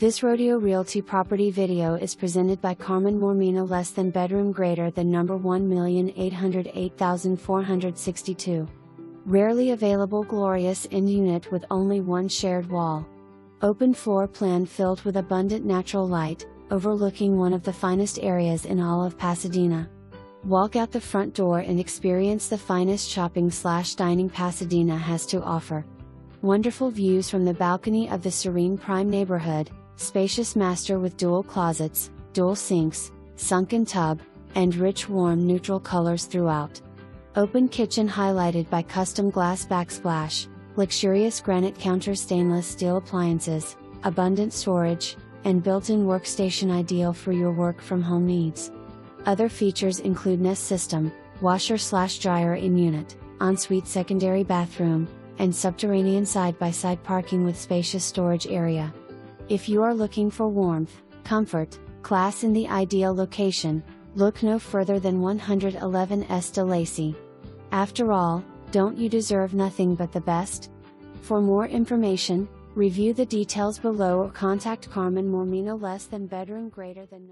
This Rodeo Realty property video is presented by Carmen Mormino less than bedroom greater than number 1,808,462. Rarely available glorious end unit with only one shared wall. Open floor plan filled with abundant natural light, overlooking one of the finest areas in all of Pasadena. Walk out the front door and experience the finest shopping/dining Pasadena has to offer. Wonderful views from the balcony of the serene prime neighborhood, spacious master with dual closets, dual sinks, sunken tub, and rich warm neutral colors throughout. Open kitchen highlighted by custom glass backsplash, luxurious granite counter stainless steel appliances, abundant storage, and built-in workstation ideal for your work from home needs. Other features include Nest system, washer/dryer in unit, ensuite secondary bathroom, and subterranean side-by-side parking with spacious storage area. If you are looking for warmth, comfort, class in the ideal location, look no further than 111 S De Lacey. After all, don't you deserve nothing but the best? For more information, review the details below or contact Carmen Mormino less than bedroom greater than